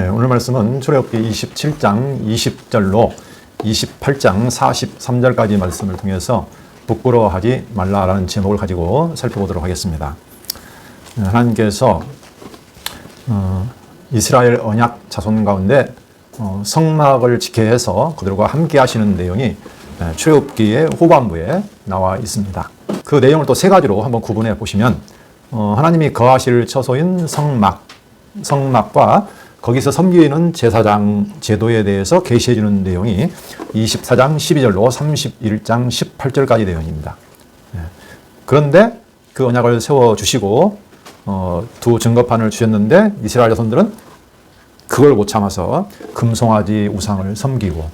네, 오늘 말씀은 출애굽기 27장 20절로 28장 43절까지 말씀을 통해서 부끄러워하지 말라라는 제목을 가지고 살펴보도록 하겠습니다. 하나님께서 이스라엘 언약 자손 가운데 성막을 지켜야 해서 그들과 함께 하시는 내용이 출애굽기의 후반부에 나와 있습니다. 그 내용을 또 세 가지로 한번 구분해 보시면 하나님이 거하실 처소인 성막과 거기서 섬기는 제사장 제도에 대해서 계시해 주는 내용이 24장 12절로 31장 18절까지 내용입니다. 그런데 그 언약을 세워주시고 두 증거판을 주셨는데 이스라엘 자손들은 그걸 못 참아서 금송아지 우상을 섬기고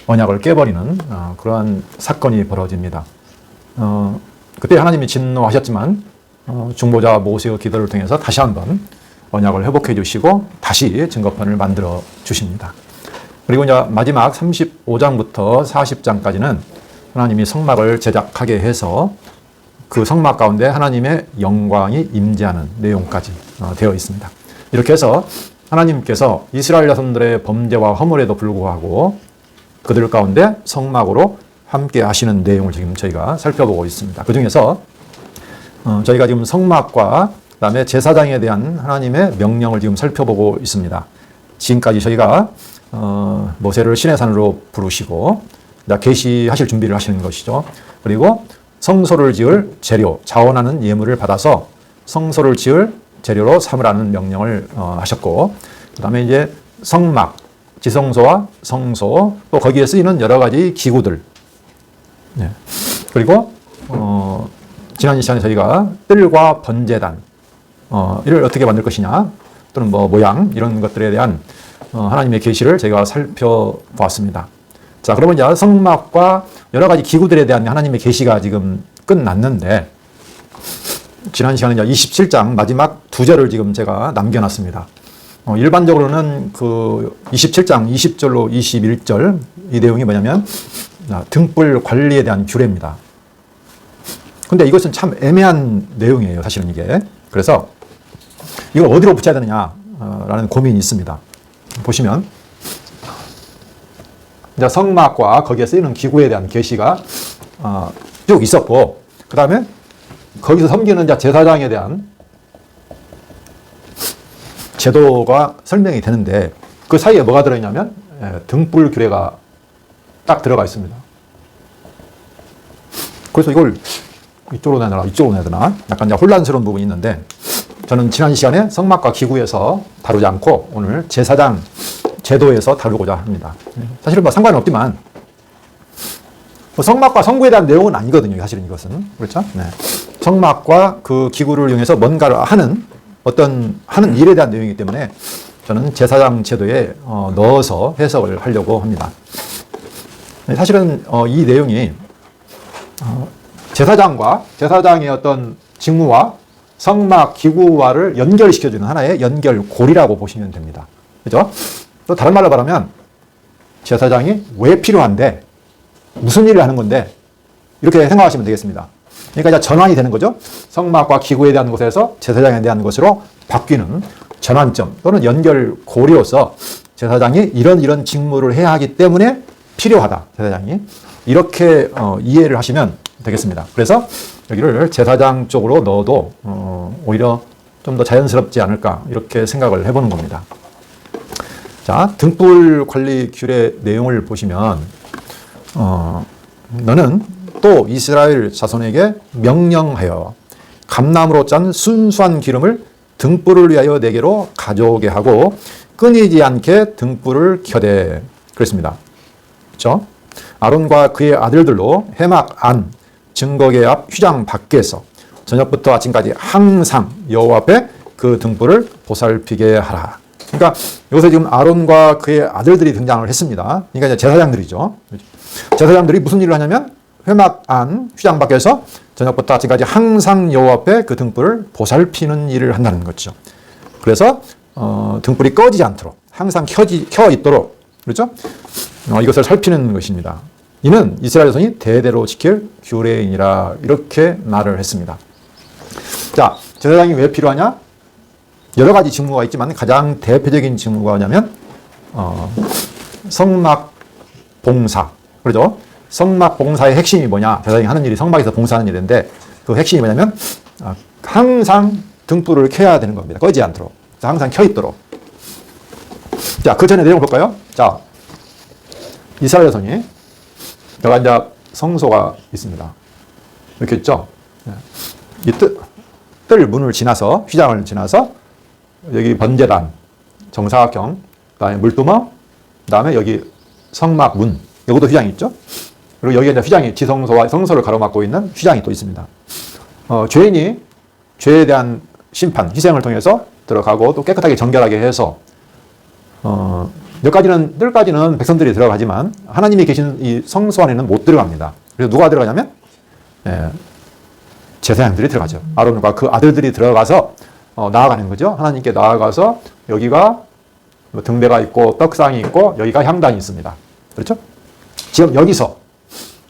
언약을 깨버리는 그러한 사건이 벌어집니다. 그때 하나님이 진노하셨지만 중보자 모세의 기도를 통해서 다시 한번 언약을 회복해 주시고 다시 증거판을 만들어 주십니다. 그리고 이제 마지막 35장부터 40장까지는 하나님이 성막을 제작하게 해서 그 성막 가운데 하나님의 영광이 임재하는 내용까지 되어 있습니다. 이렇게 해서 하나님께서 이스라엘 자손들의 범죄와 허물에도 불구하고 그들 가운데 성막으로 함께 하시는 내용을 지금 저희가 살펴보고 있습니다. 그 중에서 저희가 지금 성막과 그 다음에 제사장에 대한 하나님의 명령을 지금 살펴보고 있습니다. 지금까지 저희가 모세를 시내산으로 부르시고 계시하실 준비를 하시는 것이죠. 그리고 성소를 지을 재료, 자원하는 예물을 받아서 성소를 지을 재료로 삼으라는 명령을 하셨고, 그 다음에 이제 성막, 지성소와 성소, 또 거기에 쓰이는 여러 가지 기구들, 그리고 지난 시간에 저희가 뜰과 번제단, 이를 어떻게 만들 것이냐, 또는 뭐 모양, 이런 것들에 대한 하나님의 계시를 저희가 살펴보았습니다. 자, 그러면 이제 성막과 여러 가지 기구들에 대한 하나님의 계시가 지금 끝났는데, 지난 시간에 이제 27장 마지막 두 절을 지금 제가 남겨놨습니다. 일반적으로는 그 27장 20절로 21절 이 내용이 뭐냐면 등불 관리에 대한 규례입니다. 근데 이것은 참 애매한 내용이에요, 사실은 이게. 그래서 이걸 어디로 붙여야 되느냐라는 고민이 있습니다. 보시면 이제 성막과 거기에 쓰이는 기구에 대한 계시가 쭉 있었고, 그 다음에 거기서 섬기는 제사장에 대한 제도가 설명이 되는데 그 사이에 뭐가 들어있냐면 등불 규례가 딱 들어가 있습니다. 그래서 이걸 이쪽으로 내야 되나 이쪽으로 내야 되나 약간 혼란스러운 부분이 있는데, 저는 지난 시간에 성막과 기구에서 다루지 않고 오늘 제사장 제도에서 다루고자 합니다. 사실은 뭐 상관은 없지만 성막과 성구에 대한 내용은 아니거든요, 사실은 이것은. 그렇죠? 네. 성막과 그 기구를 이용해서 뭔가를 하는 일에 대한 내용이기 때문에 저는 제사장 제도에 넣어서 해석을 하려고 합니다. 사실은 이 내용이 제사장의 어떤 직무와 성막 기구와를 연결시켜주는 하나의 연결고리라고 보시면 됩니다. 그죠? 또 다른 말로 말하면 제사장이 왜 필요한데, 무슨 일을 하는 건데, 이렇게 생각하시면 되겠습니다. 그러니까 이제 전환이 되는 거죠. 성막과 기구에 대한 것에서 제사장에 대한 것으로 바뀌는 전환점 또는 연결고리로서 제사장이 이런 직무를 해야 하기 때문에 필요하다, 제사장이. 이렇게 이해를 하시면 되겠습니다. 그래서 여기를 제사장 쪽으로 넣어도 오히려 좀 더 자연스럽지 않을까, 이렇게 생각을 해보는 겁니다. 자, 등불 관리 규례 내용을 보시면 너는 또 이스라엘 자손에게 명령하여 감람으로 짠 순수한 기름을 등불을 위하여 내게로 가져오게 하고 끊이지 않게 등불을 켜되, 그랬습니다. 그렇죠? 아론과 그의 아들들로 회막 안 증거궤 앞 휘장 밖에서 저녁부터 아침까지 항상 여호와 앞에 그 등불을 보살피게 하라. 그러니까 여기서 지금 아론과 그의 아들들이 등장을 했습니다. 그러니까 이제 제사장들이죠. 제사장들이 무슨 일을 하냐면 회막 안 휘장 밖에서 저녁부터 아침까지 항상 여호와 앞에 그 등불을 보살피는 일을 한다는 거죠. 그래서 등불이 꺼지지 않도록 항상 켜 있도록, 그렇죠? 이것을 살피는 것입니다. 이는 이스라엘 자손이 대대로 지킬 규례이니라, 이렇게 말을 했습니다. 자, 제사장이 왜 필요하냐? 여러 가지 직무가 있지만 가장 대표적인 직무가 뭐냐면 성막 봉사. 그러죠? 성막 봉사의 핵심이 뭐냐? 제사장이 하는 일이 성막에서 봉사하는 일인데 그 핵심이 뭐냐면 항상 등불을 켜야 되는 겁니다. 꺼지지 않도록. 항상 켜 있도록. 자, 그 전에 내용 볼까요? 자, 이스라엘 자손이 여기 이제 성소가 있습니다. 이렇게 있죠? 이 뜰 문을 지나서 휘장을 지나서 여기 번제단 정사각형, 그다음에 물두멍, 그다음에 여기 성막 문, 여기도 휘장이 있죠. 그리고 여기에 이제 휘장이 지성소와 성소를 가로막고 있는 휘장이 또 있습니다. 죄인이 죄에 대한 심판, 희생을 통해서 들어가고 또 깨끗하게 정결하게 해서 뜰까지는 백성들이 들어가지만 하나님이 계신 이 성소 안에는 못 들어갑니다. 그래서 누가 들어가냐면 제사장들이 들어가죠. 아론과 그 아들들이 들어가서 나아가는 거죠. 하나님께 나아가서 여기가 등대가 있고 떡상이 있고 여기가 향단이 있습니다. 그렇죠? 지금 여기서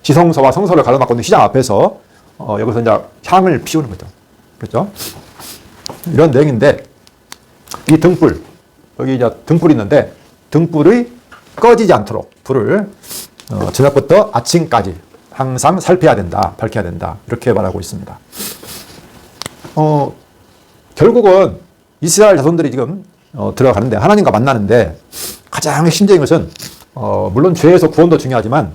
지성소와 성소를 가로막고 있는 휘장 앞에서 여기서 이제 향을 피우는 거죠. 그렇죠? 이런 내용인데 이 등불, 여기 이제 등불이 있는데 등불이 꺼지지 않도록 불을 저녁부터 아침까지 항상 살펴야 된다, 밝혀야 된다, 이렇게 말하고 있습니다. 결국은 이스라엘 자손들이 지금 들어가는데 하나님과 만나는데 가장 핵심적인 것은 물론 죄에서 구원도 중요하지만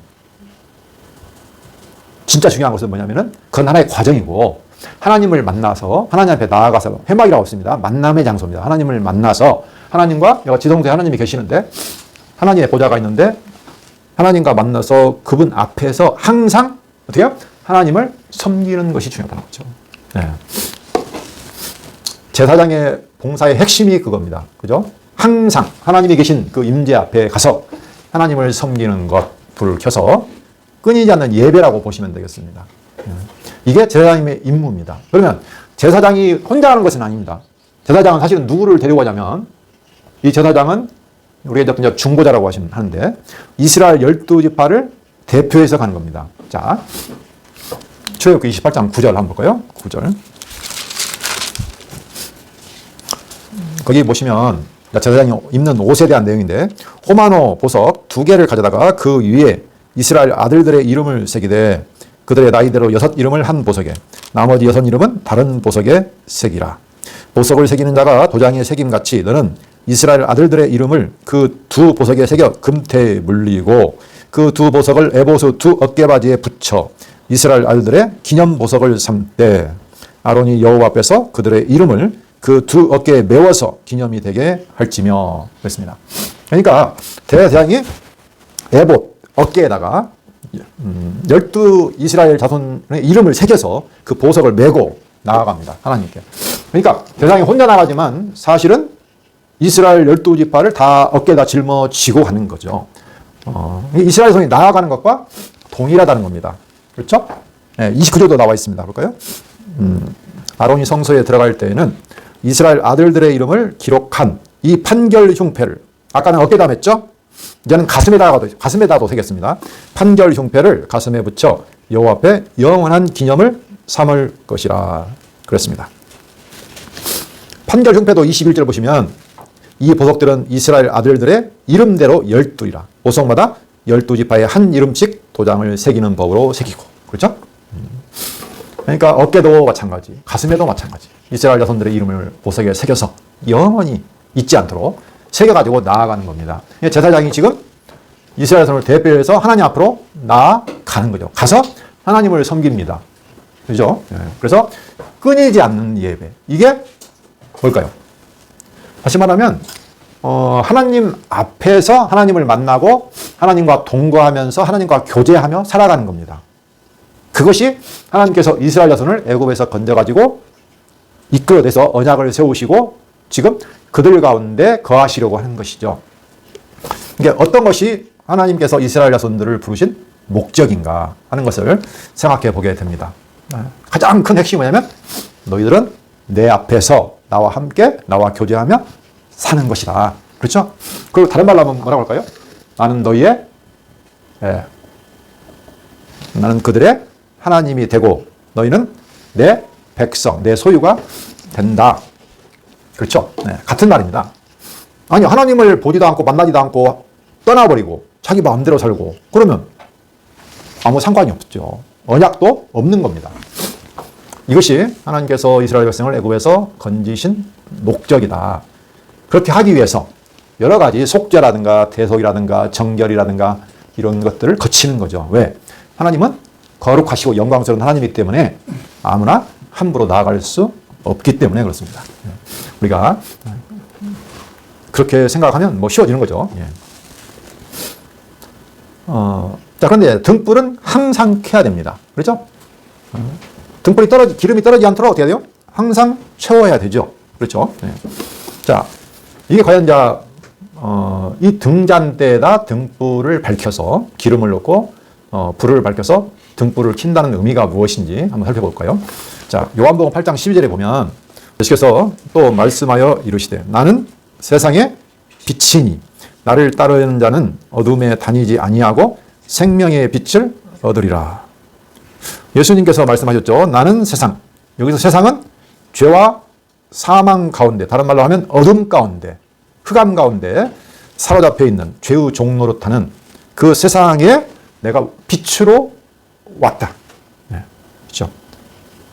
진짜 중요한 것은 뭐냐면은 그건 하나의 과정이고 하나님을 만나서 하나님 앞에 나아가서 회막이라고 했습니다. 만남의 장소입니다. 하나님을 만나서 하나님과 지성소에 하나님이 계시는데 하나님의 보좌가 있는데 하나님과 만나서 그분 앞에서 항상 어떻게 해요? 하나님을 섬기는 것이 중요하다는 거죠. 네. 제사장의 봉사의 핵심이 그겁니다. 그죠? 항상 하나님이 계신 그 임재 앞에 가서 하나님을 섬기는 것, 불을 켜서 끊이지 않는 예배라고 보시면 되겠습니다. 이게 제사장의 임무입니다. 그러면 제사장이 혼자 하는 것은 아닙니다. 제사장은 사실은 누구를 데리고 가냐면 이 제사장은 우리가 이제 중보자라고 하는데 이스라엘 12지파를 대표해서 가는 겁니다. 자, 출애굽기 28장 9절 한번 볼까요? 9절. 거기 보시면 제사장이 입는 옷에 대한 내용인데 호마노 보석 2개를 가져다가 그 위에 이스라엘 아들들의 이름을 새기되 그들의 나이대로 6 이름을 한 보석에 나머지 6 이름은 다른 보석에 새기라. 보석을 새기는 자가 도장에 새김같이 너는 이스라엘 아들들의 이름을 그 2 보석에 새겨 금태에 물리고 그 2 보석을 에봇의 2 어깨바지에 붙여 이스라엘 아들들의 기념 보석을 삼되 아론이 여호와 앞에서 그들의 이름을 그 2 어깨에 메워서 기념이 되게 할지며 그랬습니다. 그러니까 제사장이 에봇 어깨에다가 12 이스라엘 자손의 이름을 새겨서 그 보석을 메고 나아갑니다. 하나님께. 그러니까 제사장이 혼자 나가지만 사실은 이스라엘 12지파를 다 어깨에다 짊어지고 가는 거죠. 이스라엘 자손이 나아가는 것과 동일하다는 겁니다. 그렇죠? 네, 29절도 나와 있습니다. 볼까요? 아론이 성소에 들어갈 때에는 이스라엘 아들들의 이름을 기록한 이 판결 흉패를 아까는 어깨에다 맸죠? 이제는 가슴에다도 새겼습니다. 판결 흉패를 가슴에 붙여 여호와 앞에 영원한 기념을 삼을 것이라 그랬습니다. 판결 흉패도 21절 보시면 이 보석들은 이스라엘 아들들의 이름대로 12이라. 보석마다 12지파의 한 이름씩 도장을 새기는 법으로 새기고. 그렇죠? 그러니까 어깨도 마찬가지, 가슴에도 마찬가지. 이스라엘 자손들의 이름을 보석에 새겨서 영원히 잊지 않도록 새겨가지고 나아가는 겁니다. 제사장이 지금 이스라엘 자손을 대표해서 하나님 앞으로 나아가는 거죠. 가서 하나님을 섬깁니다. 그죠? 그래서 끊이지 않는 예배. 이게 뭘까요? 다시 말하면 하나님 앞에서 하나님을 만나고 하나님과 동거하면서 하나님과 교제하며 살아가는 겁니다. 그것이 하나님께서 이스라엘 자손을 애굽에서 건져가지고 이끌어내서 언약을 세우시고 지금 그들 가운데 거하시려고 하는 것이죠. 이게 어떤 것이 하나님께서 이스라엘 자손들을 부르신 목적인가 하는 것을 생각해 보게 됩니다. 가장 큰 핵심이 뭐냐면 너희들은 내 앞에서 나와 함께 나와 교제하며 사는 것이다. 그렇죠? 그리고 다른 말로 하면 뭐라고 할까요? 나는 나는 그들의 하나님이 되고 너희는 내 백성, 내 소유가 된다. 그렇죠? 네, 같은 말입니다. 아니, 하나님을 보지도 않고 만나지도 않고 떠나버리고 자기 마음대로 살고 그러면 아무 상관이 없죠. 언약도 없는 겁니다. 이것이 하나님께서 이스라엘 백성을 애굽에서 건지신 목적이다. 그렇게 하기 위해서 여러 가지 속죄라든가 대속이라든가 정결이라든가 이런 것들을 거치는 거죠. 왜? 하나님은 거룩하시고 영광스러운 하나님이기 때문에 아무나 함부로 나아갈 수 없기 때문에 그렇습니다. 우리가 그렇게 생각하면 뭐 쉬워지는 거죠. 자, 그런데 등불은 항상 켜야 됩니다. 그렇죠? 기름이 떨어지지 않도록 어떻게 해야 돼요? 항상 채워야 되죠. 그렇죠? 자, 이게 과연 이 등잔대에다 등불을 밝혀서 기름을 넣고 불을 밝혀서 등불을 킨다는 의미가 무엇인지 한번 살펴볼까요? 자, 요한복음 8장 12절에 보면 예수께서 또 말씀하여 이르시되 나는 세상의 빛이니 나를 따르는 자는 어둠에 다니지 아니하고 생명의 빛을 얻으리라. 예수님께서 말씀하셨죠. 나는 세상. 여기서 세상은 죄와 사망 가운데, 다른 말로 하면 어둠 가운데, 흑암 가운데 사로잡혀 있는 죄의 종로로 타는 그 세상에 내가 빛으로 왔다. 네, 그렇죠?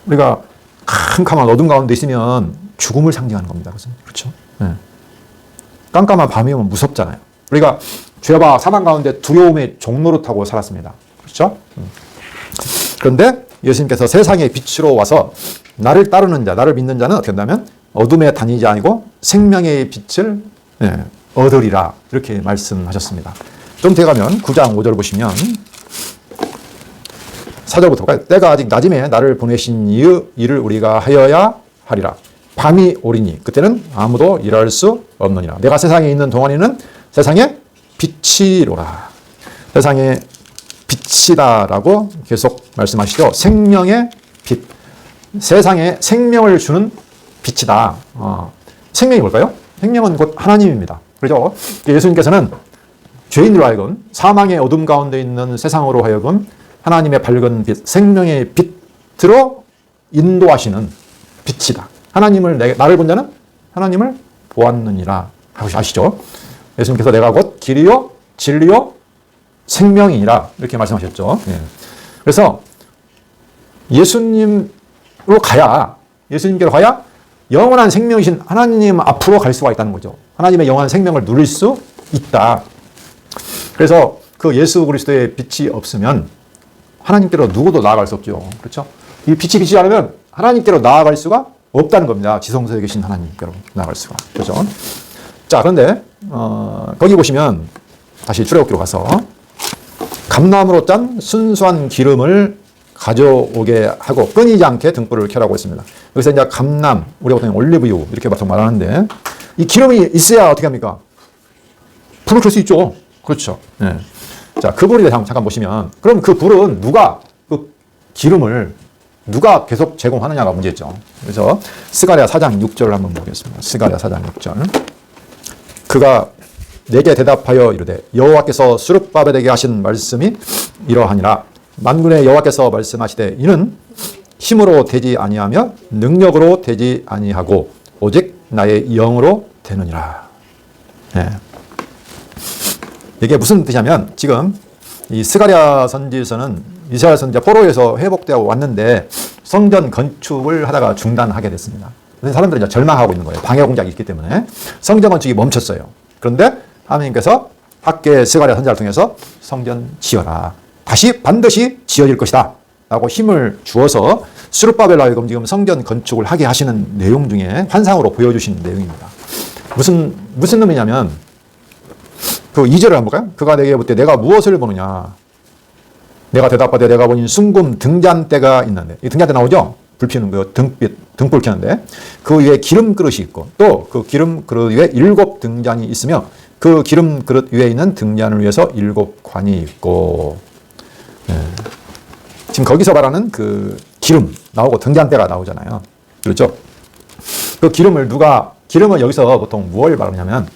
우리가 캄캄한 어둠 가운데 있으면 죽음을 상징하는 겁니다. 그렇죠? 네. 깜깜한 밤이 오면 무섭잖아요. 우리가 죄와 사망 가운데 두려움의 종로로 타고 살았습니다. 그렇죠? 그런데 예수님께서 세상의 빛으로 와서 나를 따르는 자, 나를 믿는 자는 어떻게 한다면 어둠에 다니지 아니고 생명의 빛을 얻으리라 이렇게 말씀하셨습니다. 좀 돼가면 9장 5절 보시면 4절부터 볼까요? 때가 아직 낮음에 나를 보내신 이의 일을 우리가 하여야 하리라. 밤이 오리니 그때는 아무도 일할 수 없느니라. 내가 세상에 있는 동안에는 세상의 빛이로라. 세상의 빛이다라고 계속 말씀하시죠. 생명의 빛. 세상에 생명을 주는 빛이다. 생명이 뭘까요? 생명은 곧 하나님입니다. 그렇죠? 예수님께서는 죄인으로 하여금 사망의 어둠 가운데 있는 세상으로 하여금 하나님의 밝은 빛, 생명의 빛으로 인도하시는 빛이다. 나를 본 자는 하나님을 보았느니라 하고 아시죠? 예수님께서 내가 곧 길이요 진리요 생명이니라 이렇게 말씀하셨죠. 그래서 예수님께로 가야 영원한 생명이신 하나님 앞으로 갈 수가 있다는 거죠. 하나님의 영원한 생명을 누릴 수 있다. 그래서 그 예수 그리스도의 빛이 없으면 하나님께로 누구도 나아갈 수 없죠. 그렇죠? 이 빛이 비치지 않으면 하나님께로 나아갈 수가 없다는 겁니다. 지성소에 계신 하나님께로 나아갈 수가. 그렇죠? 자, 그런데 거기 보시면 다시 출애굽기로 가서 감람으로 짠 순수한 기름을 가져오게 하고 끊이지 않게 등불을 켜라고 했습니다. 여기서 이제 감람, 우리가 보통 올리브유 이렇게 보통 말하는데 이 기름이 있어야 어떻게 합니까? 불을 켤 수 있죠. 그렇죠. 네. 자, 그 불에 대해서 잠깐 보시면 그럼 그 불은 그 기름을 누가 계속 제공하느냐가 문제죠. 그래서 스가랴 4장 6절을 한번 보겠습니다. 스가랴 4장 6절. 그가 내게 대답하여 이르되 여호와께서 스룹바벨에게 하신 말씀이 이러하니라. 만군의 여호와께서 말씀하시되 이는 힘으로 되지 아니하며 능력으로 되지 아니하고 오직 나의 영으로 되느니라. 네. 이게 무슨 뜻이냐면 지금 이 스가랴 선지서는 이스라엘 선지자 포로에서 회복되어 왔는데 성전 건축을 하다가 중단하게 됐습니다. 그래서 사람들이 이제 절망하고 있는 거예요. 방해 공작이 있기 때문에 성전 건축이 멈췄어요. 그런데 하나님께서 학계 스가랴 선지자를 통해서 성전 지어라. 반드시 지어질 것이다. 라고 힘을 주어서 스룹바벨로 하여금 지금 성전 건축을 하게 하시는 내용 중에 환상으로 보여주신 내용입니다. 무슨 의미냐면 그 2절을 한번 볼까요? 그가 내게 묻되 내가 무엇을 보느냐? 내가 대답하되 내가 보니 순금 등잔대가 있는데 이 등잔대 나오죠? 불 피우는 거 등불 켜는데 그 위에 기름 그릇이 있고 또 그 기름 그릇 위에 7 등잔이 있으며 그 기름 그릇 위에 있는 등잔을 위해서 7 관이 있고 지금 거기서 말하는 그 기름 나오고 등잔대가 나오잖아요. 그렇죠? 그 기름은 여기서 보통 무엇을 말하냐면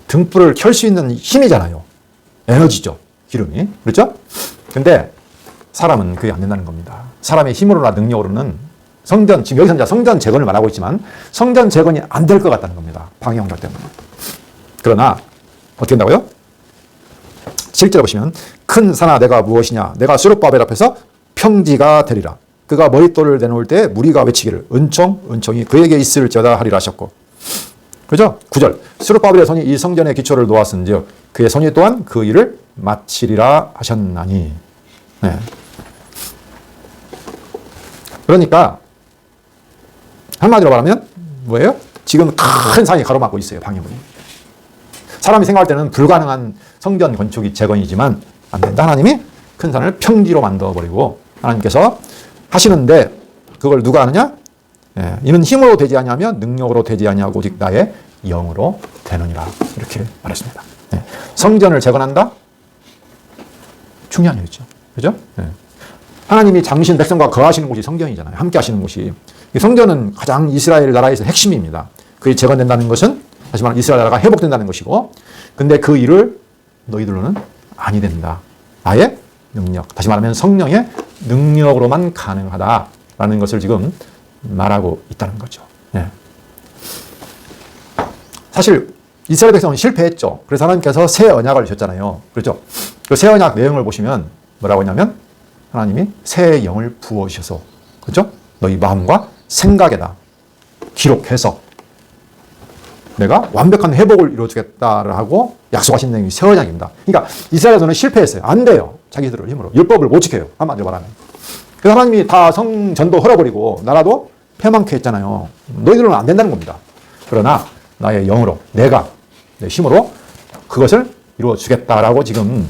등불을 켤 수 있는 힘이잖아요. 에너지죠. 기름이. 그렇죠? 근데 사람은 그게 안 된다는 겁니다. 사람의 힘으로나 능력으로는 성전, 지금 여기서 이제 성전 재건을 말하고 있지만 성전 재건이 안 될 것 같다는 겁니다. 방해공작 때문에. 그러나 어떻게 된다고요? 실제로 보시면 큰 산아 내가 무엇이냐 내가 스룹바벨 앞에서 평지가 되리라. 그가 머릿돌을 내놓을 때 무리가 외치기를 은총이 그에게 있을지어다 하리라 하셨고. 그죠? 9절 스룹바벨의 손이 이 성전의 기초를 놓았은즉 그의 손이 또한 그 일을 마치리라 하셨나니. 네. 그러니까 한마디로 말하면 뭐예요? 지금 큰 산이 가로막고 있어요. 방해물이. 사람이 생각할 때는 불가능한 성전 건축이 재건이지만 안 된다. 하나님이 큰 산을 평지로 만들어버리고 하나님께서 하시는데 그걸 누가 하느냐? 예, 이는 힘으로 되지 아니하며 능력으로 되지 아니하고 오직 나의 영으로 되느니라. 이렇게 말했습니다. 예, 성전을 재건한다? 중요한 일이죠. 그죠? 예. 하나님이 장신 백성과 거하시는 곳이 성전이잖아요. 함께 하시는 곳이. 성전은 가장 이스라엘 나라에서 핵심입니다. 그게 재건된다는 것은 다시 말하면 이스라엘 나라가 회복된다는 것이고, 근데 그 일을 너희들로는 아니 된다. 나의 능력, 다시 말하면 성령의 능력으로만 가능하다라는 것을 지금 말하고 있다는 거죠. 예. 사실 이스라엘 백성은 실패했죠. 그래서 하나님께서 새 언약을 주셨잖아요. 그렇죠? 그 새 언약 내용을 보시면 뭐라고 하냐면 하나님이 새 영을 부어주셔서, 그렇죠? 너희 마음과 생각에다 기록해서 내가 완벽한 회복을 이루어주겠다를 하고 약속하신 내용이 새 언약입니다. 그러니까 이스라엘에서는 실패했어요. 안 돼요. 자기들 힘으로. 율법을 못 지켜요. 한마디로 말하면. 그래서 하나님이 다 성전도 헐어버리고 나라도 패망케 했잖아요. 너희들은 안 된다는 겁니다. 그러나 나의 영으로, 내가 내 힘으로 그것을 이루어주겠다라고 지금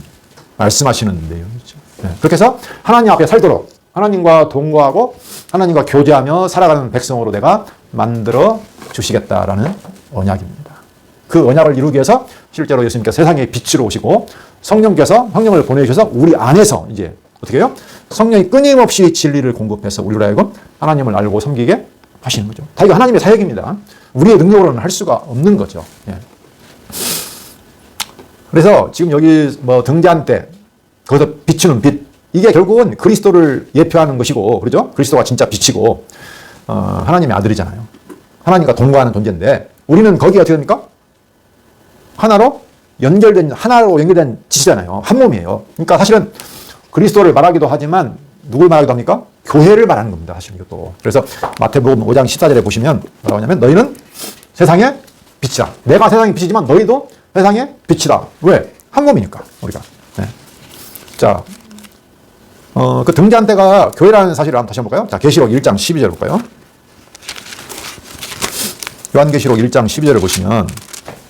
말씀하시는 내용이죠. 네. 그렇게 해서 하나님 앞에 살도록 하나님과 동거하고 하나님과 교제하며 살아가는 백성으로 내가 만들어 주시겠다라는 언약입니다. 그 언약을 이루기 위해서 실제로 예수님께서 세상에 빛으로 오시고 성령께서 성령을 보내주셔서 우리 안에서 이제 어떻게 해요? 성령이 끊임없이 진리를 공급해서 우리로 하여금 하나님을 알고 섬기게 하시는 거죠. 다 이거 하나님의 사역입니다. 우리의 능력으로는 할 수가 없는 거죠. 예. 그래서 지금 여기 뭐 등잔 때 거기서 비추는 빛, 이게 결국은 그리스도를 예표하는 것이고, 그렇죠? 그리스도가 진짜 빛이고 하나님의 아들이잖아요. 하나님과 동거하는 존재인데 우리는 거기에 어떻게 됩니까? 하나로 연결된 지시잖아요. 한 몸이에요. 그러니까 사실은 그리스도를 말하기도 하지만 누굴 말하기도 합니까? 교회를 말하는 겁니다. 사실 이것도. 그래서 마태복음 5장 14절에 보시면 뭐라고 하냐면 너희는 세상의 빛이다. 내가 세상의 빛이지만 너희도 세상의 빛이다. 왜? 한 몸이니까 우리가. 네. 자, 그 등잔대가 교회라는 사실을 한번 다시 한번 볼까요? 자, 계시록 1장 12절 볼까요? 요한계시록 1장 12절을 보시면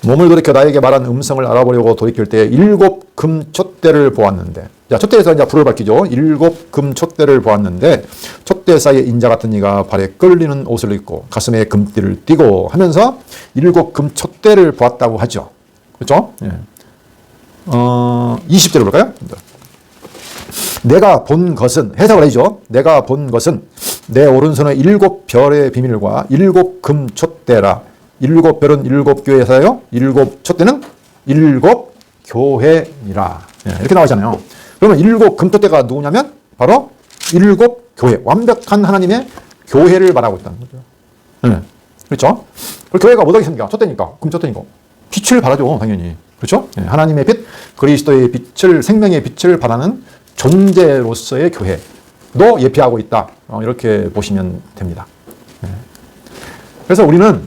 몸을 돌이켜 나에게 말한 음성을 알아보려고 돌이킬 때 7 금촛대를 보았는데, 자, 촛대에서 이제 불을 밝히죠. 7 금촛대를 보았는데 촛대 사이에 인자 같은 이가 발에 끌리는 옷을 입고 가슴에 금띠를 띠고 하면서 7 금촛대를 보았다고 하죠. 그렇죠? 예. 20절을 볼까요? 내가 본 것은, 해석을 해죠. 내가 본 것은 내 오른손의 7 별의 비밀과 7 금촛대라. 7 별은 7 교회사요. 7 촛대는 7 교회니라. 예, 이렇게 나오잖아요. 그러면 7 금촛대가 누구냐면 바로 7 교회, 완벽한 하나님의 교회를 말하고 있다는 거죠. 예, 그렇죠? 그 교회가 뭐가 있습니까? 촛대니까, 금촛대니까 빛을 발하죠, 당연히. 그렇죠? 예, 하나님의 빛, 그리스도의 빛을, 생명의 빛을 발하는 존재로서의 교회도 예표하고 있다. 이렇게 보시면 됩니다. 예. 그래서 우리는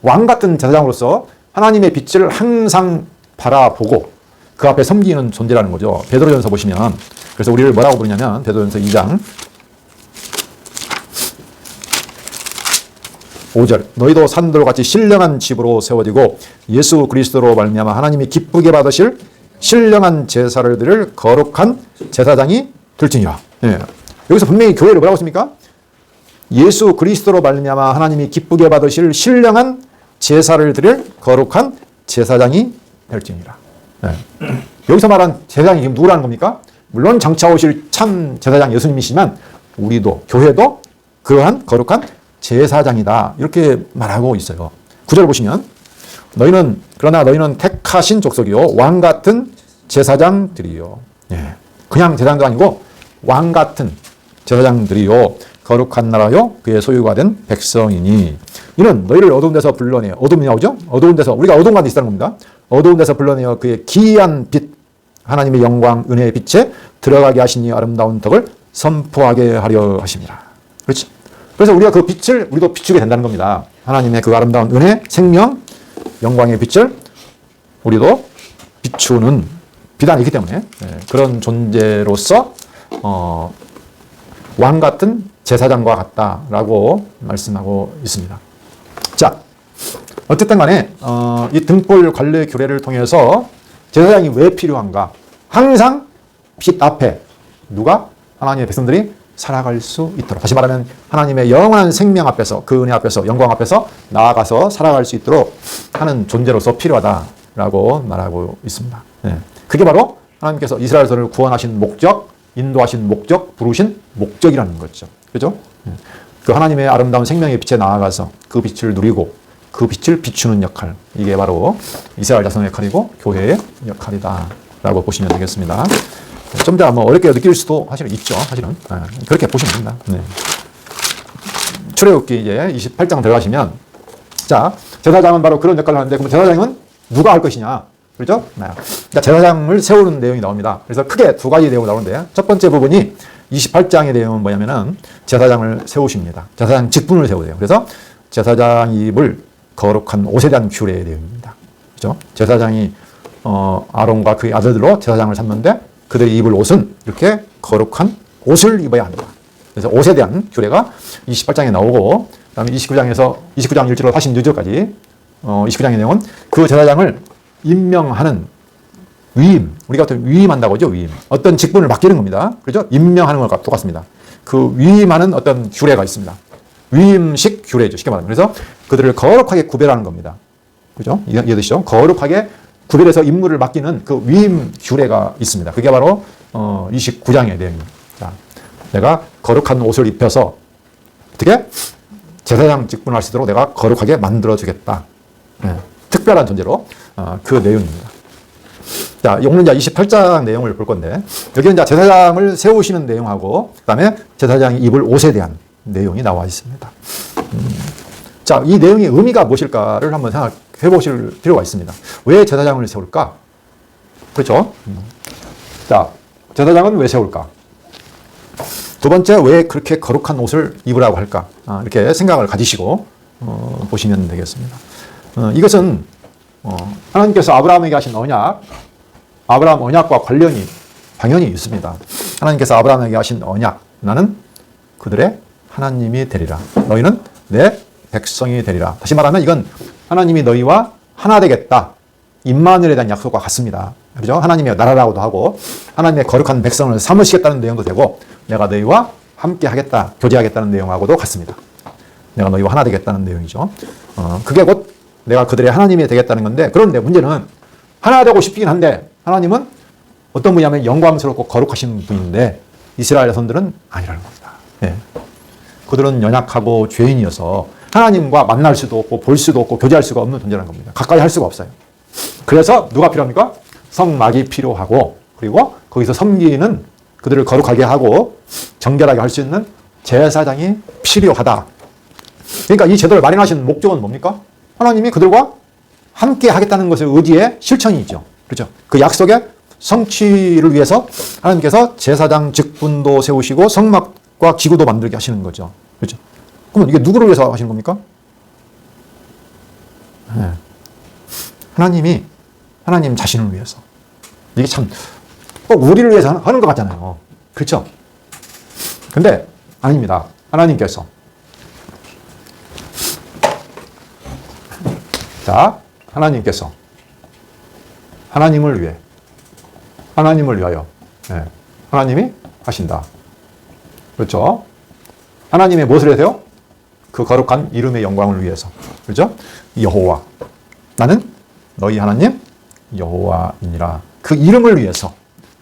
왕 같은 제사장으로서 하나님의 빛을 항상 바라보고 그 앞에 섬기는 존재라는 거죠. 베드로전서 보시면, 그래서 우리를 뭐라고 부르냐면 베드로전서 2장 5절 너희도 산돌같이 신령한 집으로 세워지고 예수 그리스도로 말미암아 하나님이 기쁘게 받으실 신령한 제사를 드릴 거룩한 제사장이 될지니라. 예. 여기서 분명히 교회를 뭐라고 했습니까? 예수 그리스도로 말미암아 하나님이 기쁘게 받으실 신령한 제사를 드릴 거룩한 제사장이 될지니라. 예. 여기서 말한 제사장이 지금 누구라는 겁니까? 물론 장차 오실 참 제사장 예수님이시지만 우리도, 교회도 그러한 거룩한 제사장이다. 이렇게 말하고 있어요. 9절 보시면 그러나 너희는 택하신 족속이요 왕 같은 제사장들이요. 예. 그냥 제사장도 아니고 왕 같은 제사장들이요 거룩한 나라요 그의 소유가 된 백성이니 이는 너희를 어두운 데서 불러내어 어둠이 나오죠? 어두운 데서 우리가 어두운 가운데 있다는 겁니다. 어두운 데서 불러내어 그의 기이한 빛 하나님의 영광 은혜의 빛에 들어가게 하시니 아름다운 덕을 선포하게 하려 하십니다. 그렇죠? 그래서 우리가 그 빛을 우리도 비추게 된다는 겁니다. 하나님의 그 아름다운 은혜, 생명, 영광의 빛을 우리도 비추는 비단이기 때문에 그런 존재로서 왕 같은 제사장과 같다라고 말씀하고 있습니다. 자, 어쨌든 간에 이 등불 관례 규례를 통해서 제사장이 왜 필요한가? 항상 빛 앞에 누가? 하나님의 백성들이 살아갈 수 있도록, 다시 말하면 하나님의 영원한 생명 앞에서, 그 은혜 앞에서, 영광 앞에서 나아가서 살아갈 수 있도록 하는 존재로서 필요하다라고 말하고 있습니다. 그게 바로 하나님께서 이스라엘을 구원하신 목적, 인도하신 목적, 부르신 목적이라는 거죠. 그죠? 그 하나님의 아름다운 생명의 빛에 나아가서 그 빛을 누리고 그 빛을 비추는 역할, 이게 바로 이스라엘 자손의 역할이고 교회의 역할이다라고 보시면 되겠습니다. 좀 더 어렵게 느낄 수도 사실은 있죠. 사실은 그렇게 보시면 됩니다. 출애굽기 이제 28장 들어가시면, 자, 제사장은 바로 그런 역할을 하는데, 그럼 제사장은 누가 할 것이냐? 그렇죠? 그러니까 제사장을 세우는 내용이 나옵니다. 그래서 크게 두 가지 내용이 나오는데, 첫 번째 부분이 28장의 내용은 뭐냐면은 제사장을 세우십니다. 제사장 직분을 세우세요. 그래서 제사장이 입을 거룩한 옷에 대한 규례의 내용입니다. 그렇죠? 제사장이 아론과 그의 아들들로 제사장을 삼는데 그들이 입을 옷은 이렇게 거룩한 옷을 입어야 한다. 그래서 옷에 대한 규례가 28장에 나오고, 그 다음에 29장 1절로 46절까지 29장의 내용은 그 제사장을 임명하는 위임, 우리가 어떤 위임한다고 하죠. 위임. 어떤 직분을 맡기는 겁니다. 그렇죠? 임명하는 것과 똑같습니다. 그 위임하는 어떤 규례가 있습니다. 위임식 규례죠. 쉽게 말하면. 그래서 그들을 거룩하게 구별하는 겁니다. 그죠? 이해되시죠? 거룩하게 구별해서 임무를 맡기는 그 위임 규례가 있습니다. 그게 바로 29장의 내용입니다. 자, 내가 거룩한 옷을 입혀서 어떻게? 제사장 직분을 할 수 있도록 내가 거룩하게 만들어주겠다. 특별한 존재로 그 내용입니다. 자, 용문자 28장 내용을 볼 건데, 여기는 이제 제사장을 세우시는 내용하고, 그 다음에 제사장이 입을 옷에 대한 내용이 나와 있습니다. 자, 이 내용의 의미가 무엇일까를 한번 생각해 보실 필요가 있습니다. 왜 제사장을 세울까? 그렇죠? 자, 제사장은 왜 세울까? 두 번째, 왜 그렇게 거룩한 옷을 입으라고 할까? 이렇게 생각을 가지시고 보시면 되겠습니다. 이것은 하나님께서 아브라함에게 하신 언약, 아브라함 언약과 관련이 당연히 있습니다. 하나님께서 아브라함에게 하신 언약, 나는 그들의 하나님이 되리라. 너희는 내 백성이 되리라. 다시 말하면 이건 하나님이 너희와 하나 되겠다. 임마누엘에 대한 약속과 같습니다. 그렇죠? 하나님의 나라라고도 하고 하나님의 거룩한 백성을 삼으시겠다는 내용도 되고, 내가 너희와 함께 하겠다, 교제하겠다는 내용하고도 같습니다. 내가 너희와 하나 되겠다는 내용이죠. 그게 곧 내가 그들의 하나님이 되겠다는 건데, 그런데 문제는 하나 되고 싶긴 한데 하나님은 어떤 분이냐면 영광스럽고 거룩하신 분인데 이스라엘 자손들은 아니라는 겁니다. 그들은 연약하고 죄인이어서 하나님과 만날 수도 없고 볼 수도 없고 교제할 수가 없는 존재라는 겁니다. 가까이 할 수가 없어요. 그래서 누가 필요합니까? 성막이 필요하고, 그리고 거기서 섬기는, 그들을 거룩하게 하고 정결하게 할 수 있는 제사장이 필요하다. 그러니까 이 제도를 마련하신 목적은 뭡니까? 하나님이 그들과 함께 하겠다는 것의 의지의 실천이죠. 그렇죠? 그 약속의 성취를 위해서 하나님께서 제사장 직분도 세우시고 성막과 기구도 만들게 하시는 거죠. 그렇죠? 그러면 이게 누구를 위해서 하시는 겁니까? 하나님 자신을 위해서. 이게 참 꼭 우리를 위해서 하는 것 같잖아요. 그렇죠? 근데 아닙니다. 하나님께서. 자, 하나님께서 하나님을 위하여 하나님이 하신다. 그렇죠? 하나님의 무엇을 해서요? 그 거룩한 이름의 영광을 위해서. 그렇죠? 여호와. 나는 너희 하나님 여호와이니라. 그 이름을 위해서,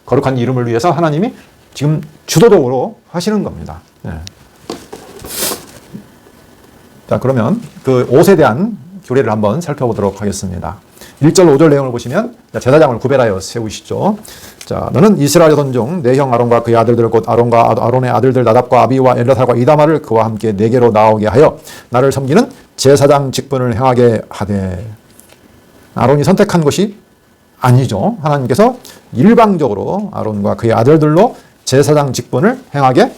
거룩한 이름을 위해서 하나님이 지금 주도적으로 하시는 겁니다. 자, 그러면 그 옷에 대한 규례를 한번 살펴보도록 하겠습니다. 1절, 5절 내용을 보시면 제사장을 구별하여 세우시죠. 자, 너는 이스라엘 자손 중 내 형 아론과 그의 아들들 곧 아론과 아론의 아들들 나답과 아비와 엘라살과 이다마를 그와 함께 내게로 나오게 하여 나를 섬기는 제사장 직분을 행하게 하되. 아론이 선택한 것이 아니죠. 하나님께서 일방적으로 아론과 그의 아들들로 제사장 직분을 행하게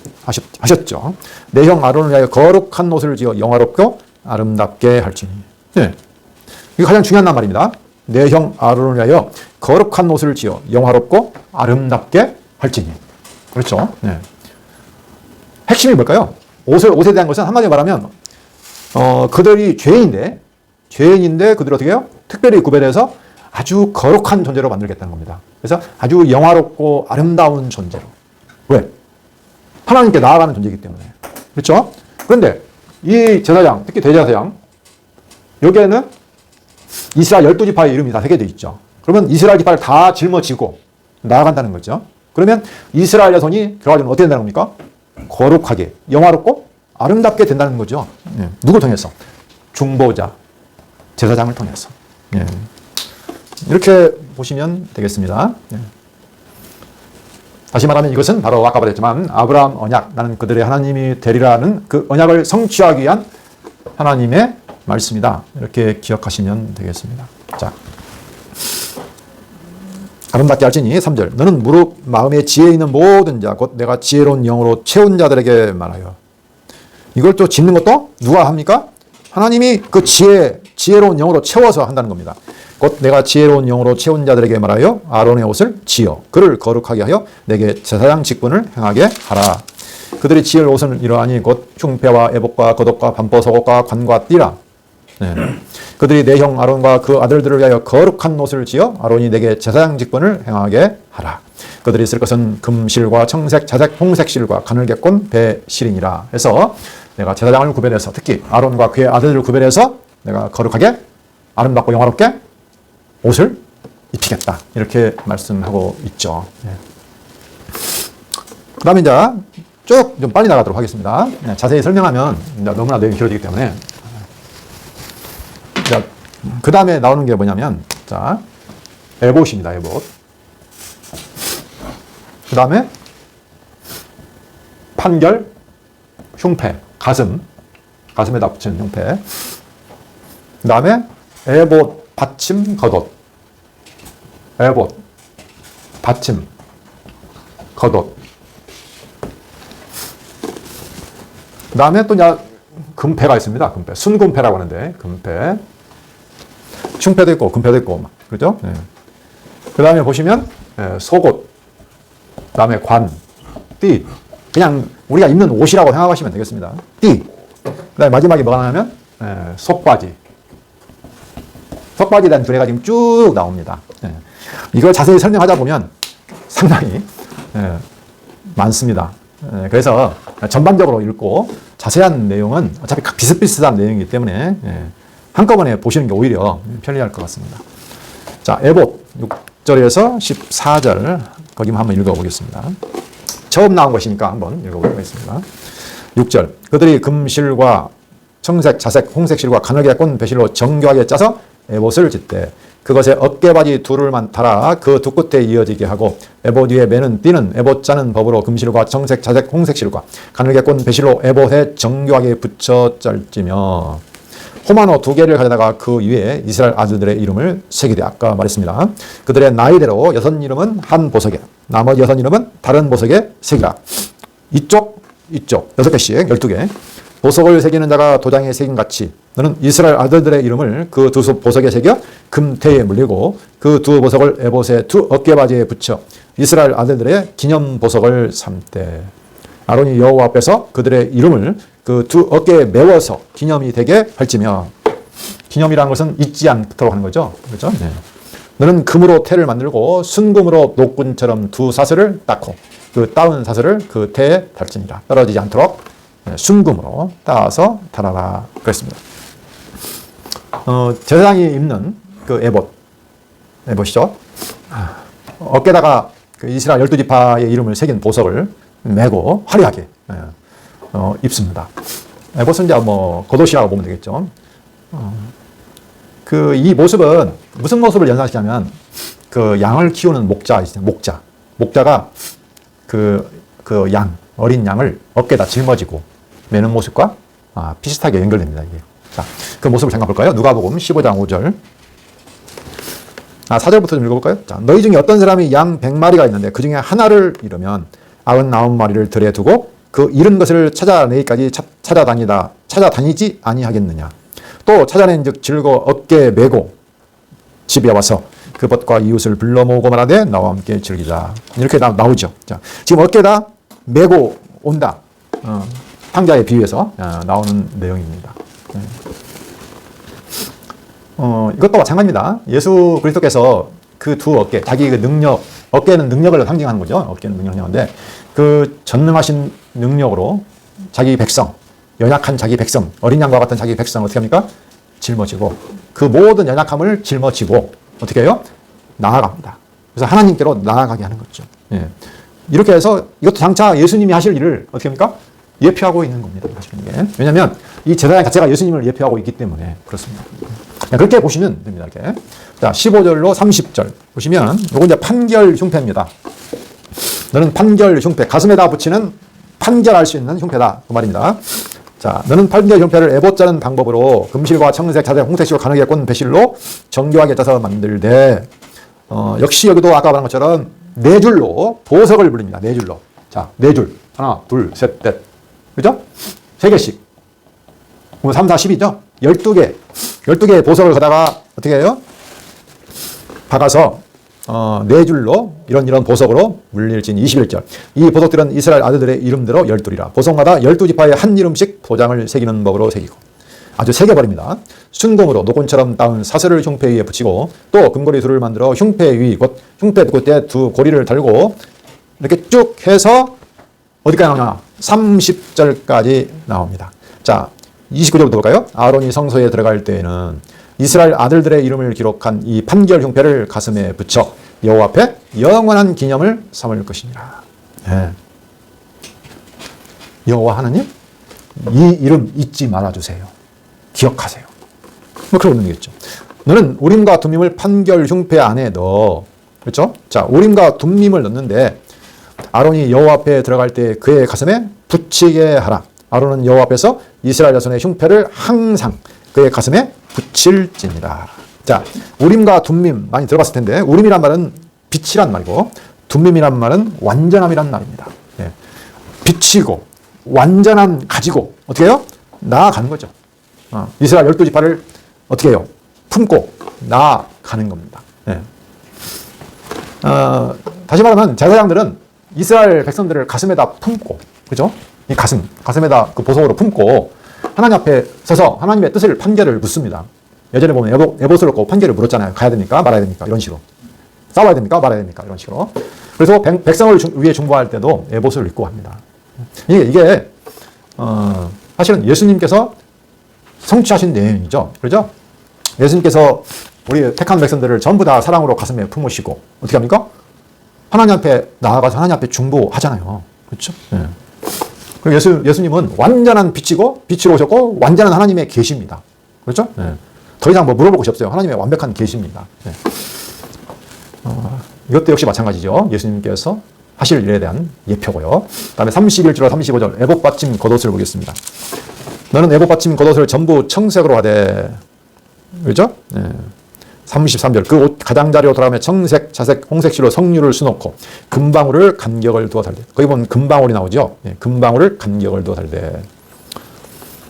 하셨죠. 내 형 아론을 위하여 거룩한 옷을 지어 영화롭고 아름답게 할지니. 네. 이게 가장 중요한 말입니다. 내 형 아론을 위하여 거룩한 옷을 지어 영화롭고 아름답게 할지니. 그렇죠. 네. 핵심이 뭘까요? 옷에 대한 것은 한마디로 말하면 그들이 죄인인데 그들을 어떻게 해요? 특별히 구별해서 아주 거룩한 존재로 만들겠다는 겁니다. 그래서 아주 영화롭고 아름다운 존재로. 왜? 하나님께 나아가는 존재이기 때문에. 그렇죠? 그런데 이 제사장, 특히 대제사장, 여기에는 이스라엘 12지파의 이름이 다 새겨져 있죠. 그러면 이스라엘 지파를 다 짊어지고 나아간다는 거죠. 그러면 이스라엘 자손이 결과적으로 어떻게 된다는 겁니까? 거룩하게, 영화롭고 아름답게 된다는 거죠. 예. 누구 통해서? 중보자, 제사장을 통해서. 예. 이렇게 보시면 되겠습니다. 예. 다시 말하면 이것은 바로 아까 말했지만 아브라함 언약, 나는 그들의 하나님이 되리라는 그 언약을 성취하기 위한 하나님의 말씀이다. 이렇게 기억하시면 되겠습니다. 자, 아름답게 할지니 3절 너는 무릇 마음에 지혜 있는 모든 자 곧 내가 지혜로운 영으로 채운 자들에게 말하여. 이걸 또 짓는 것도 누가 합니까? 하나님이 그 지혜로운 영으로 채워서 한다는 겁니다. 곧 내가 지혜로운 영으로 채운 자들에게 말하여 아론의 옷을 지어 그를 거룩하게 하여 내게 제사장 직분을 행하게 하라. 그들이 지을 옷은 이러하니 곧 흉패와 애복과 겉옷과 반포속옷과 관과 띠라. 네. 그들이 내 형 아론과 그 아들들을 위하여 거룩한 옷을 지어 아론이 내게 제사장 직분을 행하게 하라. 그들이 쓸 것은 금실과 청색, 자색, 홍색 실과 가늘게꼰 배실이니라. 해서 내가 제사장을 구별해서 특히 아론과 그의 아들들을 구별해서 내가 거룩하게 아름답고 영화롭게 옷을 입히겠다. 이렇게 말씀하고 있죠. 네. 그 다음에 이제 쭉 좀 빨리 나가도록 하겠습니다. 네, 자세히 설명하면 너무나 내용이 길어지기 때문에. 그 다음에 나오는 게 뭐냐면, 자, 에봇입니다, 에봇. 그 다음에 판결, 흉패, 가슴에다 붙이는 흉패. 그 다음에 에봇, 받침, 겉옷. 에봇, 받침, 겉옷. 그 다음에 또 이제 금패가 있습니다. 금패. 순금패라고 하는데, 금패. 흉패도 있고, 금패도 있고, 그죠? 네. 그 다음에 보시면, 속옷. 그 다음에 관, 띠. 그냥 우리가 입는 옷이라고 생각하시면 되겠습니다. 띠. 그 다음에 마지막에 뭐가 나오냐면, 속바지. 속바지에 대한 두뇌가 지금 쭉 나옵니다. 이걸 자세히 설명하다 보면 상당히 많습니다. 그래서 전반적으로 읽고 자세한 내용은 어차피 비슷비슷한 내용이기 때문에 한꺼번에 보시는 게 오히려 편리할 것 같습니다. 자, 에봇 6절에서 14절 거기만 한번 읽어보겠습니다. 처음 나온 것이니까 한번 읽어보겠습니다. 6절 그들이 금실과 청색, 자색, 홍색 실과 가늘게꼰 배실로 정교하게 짜서 에봇을 짓되 그것에 어깨바지 둘을만 달아 그 두 끝에 이어지게 하고 에봇 위에 매는 띠는 에봇 짜는 법으로 금실과 청색, 자색, 홍색 실과 가늘게꼰 배실로 에봇에 정교하게 붙여 짤지며 호마노 2개를 가져다가 그 위에 이스라엘 아들들의 이름을 새기되 아까 말했습니다. 그들의 나이대로 6 이름은 한 보석에 나머지 6 이름은 다른 보석에 새기라. 이쪽 6개씩 12개 보석을 새기는 자가 도장에 새긴 같이 너는 이스라엘 아들들의 이름을 그 두 보석에 새겨 금태에 물리고 그 두 보석을 에봇의 두 어깨바지에 붙여 이스라엘 아들들의 기념 보석을 삼되 아론이 여호와 앞에서 그들의 이름을 그 두 어깨에 메워서 기념이 되게 할지며 기념이라는 것은 잊지 않도록 하는 거죠. 그렇죠? 네. 너는 금으로 태를 만들고 순금으로 녹군처럼 두 사슬을 닦고 그 따은 사슬을 그 태에 달지니라. 떨어지지 않도록 순금으로 따서 달아라. 그랬습니다. 제사장이 입는 그 에봇이죠. 어깨다가 그 이스라엘 12지파의 이름을 새긴 보석을 메고 화려하게 입습니다. 에봇은 이제 뭐 겉옷이라고 보면 되겠죠. 이 모습은 무슨 모습을 연상시키냐면 그 양을 키우는 목자 있어요. 목자가 어린 양을 어깨에다 짊어지고 매는 모습과 비슷하게 연결됩니다. 이게. 자, 그 모습을 잠깐 볼까요? 누가복음 15장 5절. 4절부터 좀 읽어볼까요? 자, 너희 중에 어떤 사람이 양 100마리가 있는데 그 중에 하나를 잃으면 99마리를 들에 두고 그 잃은 것을 찾아내기까지 찾아다니지 아니하겠느냐. 또 찾아낸 즉 즐거워 어깨에 메고 집에 와서 그 벗과 이웃을 불러 모으고 말하되 나와 함께 즐기자. 이렇게 나오죠. 자, 지금 어깨에다 메고 온다. 탕자에 비유해서 나오는 내용입니다. 이것도 마찬가지입니다. 예수 그리스도께서 그 두 어깨, 자기 그 능력, 어깨는 능력을 상징하는 거죠. 어깨는 능력을 상징하는데 그 전능하신 능력으로 자기 백성, 연약한 자기 백성, 어린 양과 같은 자기 백성 어떻게 합니까? 짊어지고 그 모든 연약함을 짊어지고 어떻게 해요? 나아갑니다. 그래서 하나님께로 나아가게 하는 거죠. 예. 이렇게 해서 이것도 장차 예수님이 하실 일을 어떻게 합니까? 예표하고 있는 겁니다. 왜냐하면 이 제사장 자체가 예수님을 예표하고 있기 때문에 그렇습니다. 그렇게 보시면 됩니다. 이렇게. 자, 15절로 30절 보시면 이건 이제 판결 흉패입니다. 너는 판결 흉패, 가슴에다 붙이는 판결할 수 있는 흉패다. 그 말입니다. 자, 너는 판결 흉패를 에봇 짜는 방법으로 금실과 청색, 자색, 홍색실로 가늘게 꼰 배실로 정교하게 짜서 만들되 역시 여기도 아까 말한 것처럼 네 줄로 보석을 불립니다. 네 줄로. 자, 네 줄. 하나, 둘, 셋, 넷. 그죠? 세 개씩. 3, 4, 10이죠? 12개. 12개의 보석을 거다가 어떻게 해요? 박아서 네 줄로 이런 보석으로 물릴진 21절. 이 보석들은 이스라엘 아들들의 이름대로 12이라. 보석마다 12지파에 한 이름씩 도장을 새기는 법으로 새기고. 아주 새겨버립니다. 순금으로 노곤처럼 따은 사슬을 흉패 위에 붙이고 또 금고리 둘을 만들어 흉패 위, 곧 흉패 끝에 두 고리를 달고 이렇게 쭉 해서 어디까지 나오냐? 30절까지 나옵니다. 자, 29절부터 볼까요? 아론이 성소에 들어갈 때에는 이스라엘 아들들의 이름을 기록한 이 판결 흉패를 가슴에 붙여 여호와 앞에 영원한 기념을 삼을 것이니라. 네. 여호와 하나님, 이 이름 잊지 말아주세요. 기억하세요. 뭐 그런 의미겠죠. 너는 우림과 둠밈을 판결 흉패 안에 넣어. 그렇죠? 자, 우림과 둠밈을 넣는데 아론이 여호와 앞에 들어갈 때 그의 가슴에 붙이게 하라. 아론은 여호와 앞에서 이스라엘 자손의 흉패를 항상 그의 가슴에 붙일지니라. 자, 우림과 둠밈 많이 들어봤을 텐데 우림이란 말은 빛이란 말이고 둠밈이란 말은 완전함이란 말입니다. 예. 빛이고 완전함 가지고 어떻게 해요? 나아가는 거죠. 이스라엘 12지파를 어떻게 해요? 품고 나아가는 겁니다. 예. 다시 말하면 제사장들은 이스라엘 백성들을 가슴에다 품고, 그죠? 이 가슴에다 그 보석으로 품고 하나님 앞에 서서 하나님의 뜻을 판결을 묻습니다. 예전에 보면 에봇을 얻고 판결을 물었잖아요. 가야 됩니까? 말아야 됩니까? 이런 식으로. 싸워야 됩니까? 말아야 됩니까? 이런 식으로. 그래서 백성을 위해 중보할 때도 에봇을 입고 합니다. 이게 사실은 예수님께서 성취하신 내용이죠. 그렇죠? 예수님께서 우리 택한 백성들을 전부 다 사랑으로 가슴에 품으시고 어떻게 합니까? 하나님 앞에 나아가서 하나님 앞에 중보하잖아요. 그렇죠? 네. 그리고 예수님은 완전한 빛이고 빛으로 오셨고 완전한 하나님의 계시입니다. 그렇죠? 네. 더 이상 뭐 물어볼 것이 없어요. 하나님의 완벽한 계시입니다. 네. 이것도 역시 마찬가지죠. 예수님께서 하실 일에 대한 예표고요. 다음에 31절 35절 에봇 받침 겉옷을 보겠습니다. 너는 에봇 받침 겉옷을 전부 청색으로 하되, 그렇죠? 네. 33절 그 옷 가장자리로 돌아가며 청색, 자색, 홍색실로 성류를 수놓고 금방울을 간격을 두어 달되. 거기 보면 금방울이 나오죠. 네. 금방울을 간격을 두어 달되.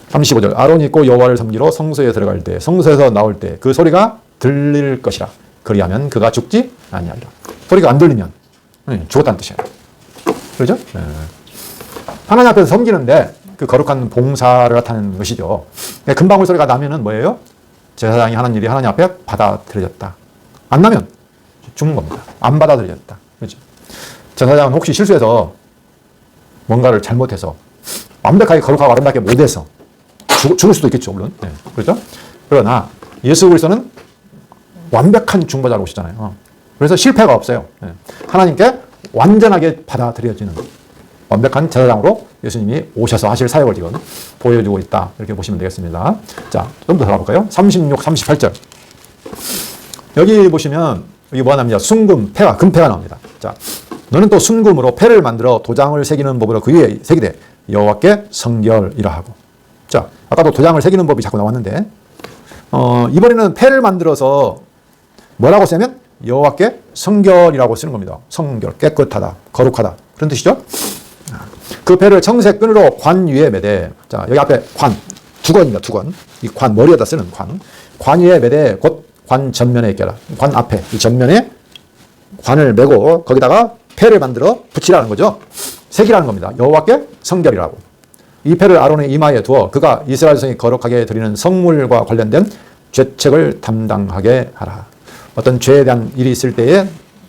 35절 아론이 있고 여호와를 섬기러 성소에 들어갈 때 성소에서 나올 때 그 소리가 들릴 것이라. 그리하면 그가 죽지 아니하리라. 소리가 안 들리면 죽었다는 뜻이에요. 그렇죠? 네. 하나님 앞에서 섬기는데 그 거룩한 봉사를 나타내는 것이죠. 금방울 소리가 나면은 뭐예요? 제사장이 하는 일이 하나님 앞에 받아들여졌다. 안 나면 죽는 겁니다. 안 받아들여졌다. 그렇죠? 제사장은 혹시 실수해서 뭔가를 잘못해서 완벽하게 거룩하고 아름답게 못해서 죽을 수도 있겠죠, 물론. 네. 그렇죠? 그러나 예수 그리스도는 완벽한 중보자로 오시잖아요. 그래서 실패가 없어요. 네. 하나님께 완전하게 받아들여지는 완벽한 제사장으로 예수님이 오셔서 하실 사역을 지금 보여주고 있다. 이렇게 보시면 되겠습니다. 자, 좀 더 들어가볼까요? 36, 38절. 여기 보시면 이게 뭐 나옵니다. 순금, 패가, 금패가 나옵니다. 자, 너는 또 순금으로 패를 만들어 도장을 새기는 법으로 그 위에 새기되 여호와께 성결이라 하고. 자, 아까도 도장을 새기는 법이 자꾸 나왔는데 이번에는 패를 만들어서 뭐라고 쓰냐면 여호와께 성결이라고 쓰는 겁니다. 성결, 깨끗하다, 거룩하다 그런 뜻이죠. 그 패를 청색 끈으로 관 위에 매되. 자, 여기 앞에 관, 두건입니다. 두건. 이 관, 머리에다 쓰는 관. 관 위에 매되 곧 관 전면에 껴라. 관 앞에, 이 전면에 관을 매고 거기다가 패를 만들어 붙이라는 거죠. 색이라는 겁니다. 여호와께 성결이라고. 이 패를 아론의 이마에 두어 그가 이스라엘 성이 거룩하게 드리는 성물과 관련된 죄책을 담당하게 하라. 어떤 죄에 대한 일이 있을 때에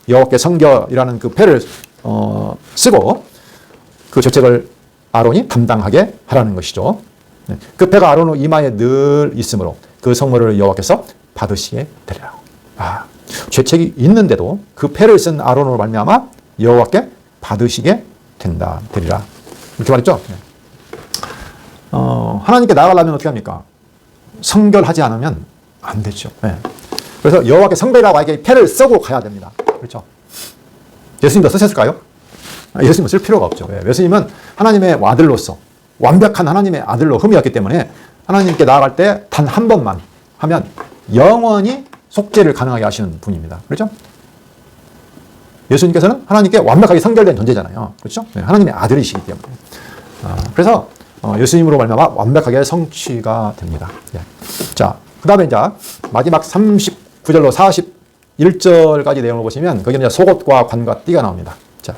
여호와께 성결이라는 그 패를 쓰고 그 죄책을 아론이 담당하게 하라는 것이죠. 그 패가 아론의 이마에 늘 있으므로 그 성물을 여호와께서 받으시게 되리라. 죄책이 있는데도 그 패를 쓴 아론으로 말미암아 여호와께 받으시게 되리라. 이렇게 말했죠. 하나님께 나아가려면 어떻게 합니까? 성결하지 않으면 안 되죠. 그래서 여호와께 성결이라고 하기에 패를 쓰고 가야 됩니다. 그렇죠? 예수님도 쓰셨을까요? 예수님은 쓸 필요가 없죠. 예수님은 하나님의 아들로서 완벽한 하나님의 아들로 흠이었기 때문에 하나님께 나아갈 때 단 한 번만 하면 영원히 속죄를 가능하게 하시는 분입니다. 그렇죠? 예수님께서는 하나님께 완벽하게 성결된 존재잖아요. 그렇죠? 하나님의 아들이시기 때문에. 그래서 예수님으로 말미암아 완벽하게 성취가 됩니다. 자, 그 다음에 이제 마지막 39절로 41절까지 내용을 보시면 거기는 이제 속옷과 관과 띠가 나옵니다. 자,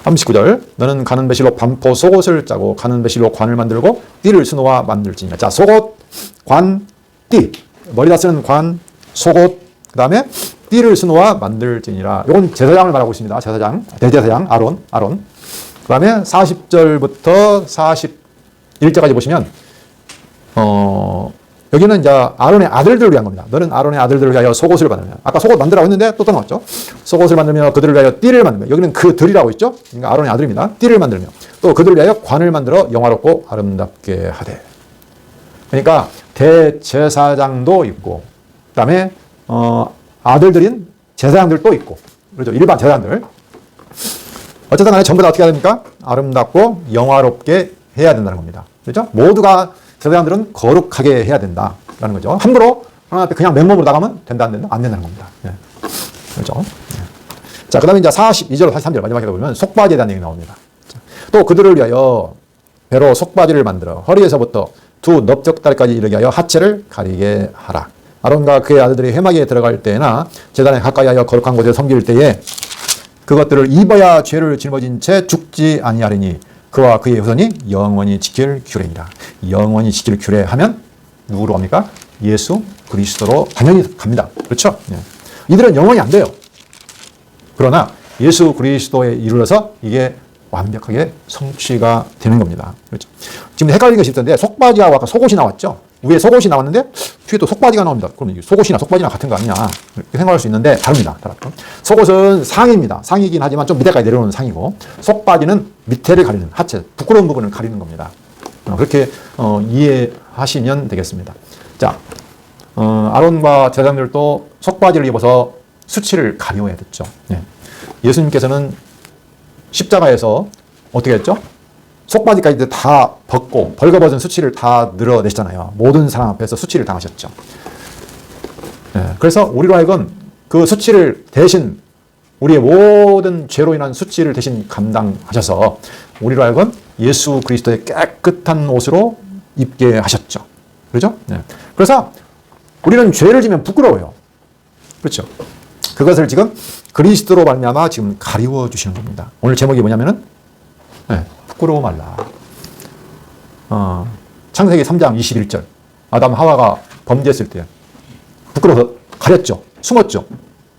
39절. 너는 가는 배실로 반포 속옷을 짜고 가는 배실로 관을 만들고 띠를 수놓아 만들지니라. 자, 속옷, 관, 띠. 머리다 쓰는 관, 속옷, 그 다음에 띠를 수놓아 만들지니라. 이건 제사장을 말하고 있습니다. 제사장, 대제사장, 아론. 그 다음에 40절부터 41절까지 보시면 여기는 이제 아론의 아들들을 위한 겁니다. 너는 아론의 아들들을 위하여 속옷을 만들며. 아까 속옷 만들라고 했는데 또 나왔죠. 속옷을 만들며 그들을 위하여 띠를 만들며. 여기는 그들이라고 있죠. 그러니까 아론의 아들입니다. 띠를 만들며. 또 그들을 위하여 관을 만들어 영화롭고 아름답게 하되. 그러니까 대제사장도 있고, 그 다음에 아들들인 제사장들도 있고, 그렇죠. 일반 제사장들. 어쨌든 간에 전부 다 어떻게 해야 됩니까? 아름답고 영화롭게 해야 된다는 겁니다. 그렇죠? 모두가 제사장들은 거룩하게 해야 된다라는 거죠. 함부로 하나님 앞에 그냥 맨몸으로 나가면 된다 안 된다? 안 된다는 겁니다. 그렇죠? 자, 그 다음에 이제 42절, 43절 마지막에 보면 속바지에 대한 얘기 나옵니다. 또 그들을 위하여 배로 속바지를 만들어 허리에서부터 두 넓적다리까지 이르게 하여 하체를 가리게 하라. 아론과 그의 아들들이 회막에 들어갈 때나 제단에 가까이 하여 거룩한 곳에 섬길 때에 그것들을 입어야 죄를 짊어진 채 죽지 아니하리니 그와 그의 후손이 영원히 지킬 규례이라. 영원히 지킬 규례 하면 누구로 갑니까? 예수 그리스도로 당연히 갑니다. 그렇죠? 이들은 영원히 안 돼요. 그러나 예수 그리스도에 이르러서 이게 완벽하게 성취가 되는 겁니다. 그렇죠? 지금 헷갈리는 것이 있던데 속바지하고 아까 속옷이 나왔죠? 위에 속옷이 나왔는데 뒤에 또 속바지가 나옵니다. 그럼 속옷이나 속바지나 같은 거 아니냐 이렇게 생각할 수 있는데 다릅니다. 속옷은 상의입니다. 상이긴 하지만 좀 밑에까지 내려오는 상이고 속바지는 밑에를 가리는 하체, 부끄러운 부분을 가리는 겁니다. 그렇게 이해하시면 되겠습니다. 자, 아론과 제사장들도 속바지를 입어서 수치를 가려야 됐죠. 예수님께서는 십자가에서 어떻게 했죠? 속바지까지 다 벗고 벌거벗은 수치를 다 늘어내시잖아요. 모든 사람 앞에서 수치를 당하셨죠. 그래서 우리로 하여금 그 수치를 대신 우리의 모든 죄로 인한 수치를 대신 감당하셔서 우리로 하여금 예수 그리스도의 깨끗한 옷으로 입게 하셨죠. 그렇죠? 그래서 우리는 죄를 지면 부끄러워요. 그렇죠? 그것을 지금 그리스도로 말미암아 지금 가리워 주시는 겁니다. 오늘 제목이 뭐냐면은 부끄러워 말라. 창세기 3장 21절. 아담 하와가 범죄했을 때 부끄러워서 가렸죠. 숨었죠.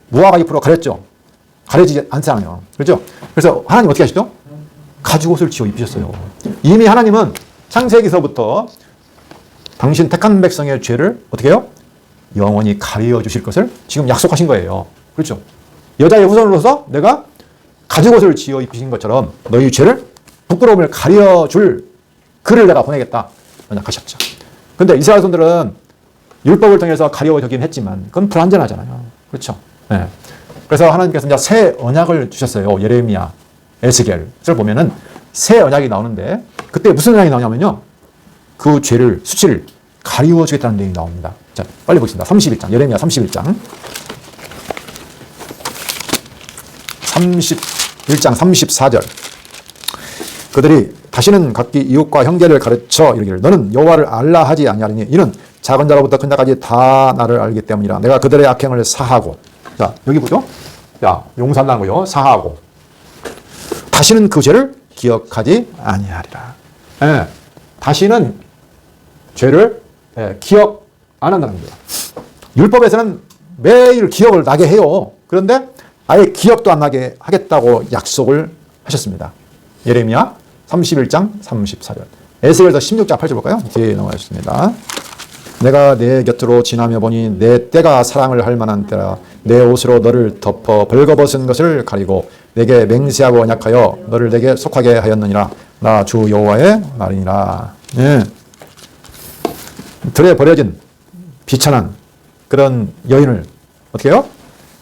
무화과 잎으로 가렸죠. 가려지지 않잖아요. 그렇죠? 그래서 하나님 어떻게 하시죠? 가죽옷을 지어 입히셨어요. 이미 하나님은 창세기서부터 당신 택한 백성의 죄를 어떻게 해요? 영원히 가려 주실 것을 지금 약속하신 거예요. 그렇죠? 여자의 후손으로서 내가 가죽옷을 지어 입히신 것처럼 너희 죄를 부끄러움을 가려줄 그를 내가 보내겠다. 약하셨죠. 근데 이스라엘 손들은 율법을 통해서 가려워지긴 했지만 그건 불완전하잖아요. 그렇죠? 네. 그래서 하나님께서 이제 새 언약을 주셨어요. 예레미야, 에스겔을 보면은 새 언약이 나오는데 그때 무슨 언약이 나오냐면요. 그 죄를, 수치를 가리워 주겠다는 내용이 나옵니다. 자, 빨리 보겠습니다. 31장, 예레미야 31장. 31장 34절. 그들이 다시는 각기 이웃과 형제를 가르쳐 이르기를 너는 여호와를 알라 하지 아니하리니 이는 작은 자로부터 큰 자까지 다 나를 알기 때문이라. 내가 그들의 악행을 사하고. 자, 여기 보죠. 자, 용서한다는 거요. 사하고. 다시는 그 죄를 기억하지 아니하리라. 예, 다시는 죄를 기억 안 한다는 거예요. 율법에서는 매일 기억을 나게 해요. 그런데 아예 기억도 안 나게 하겠다고 약속을 하셨습니다. 예레미야 31장 34절. 에스겔서 16장 8절 볼까요? 뒤에 나와 있습니다. 내가 내 곁으로 지나며 보니 내 때가 사랑을 할 만한 때라. 내 옷으로 너를 덮어 벌거벗은 것을 가리고 내게 맹세하고 언약하여 너를 내게 속하게 하였느니라. 나 주 여호와의 말이니라. 예. 들에 버려진 비천한 그런 여인을 어떻게 해요?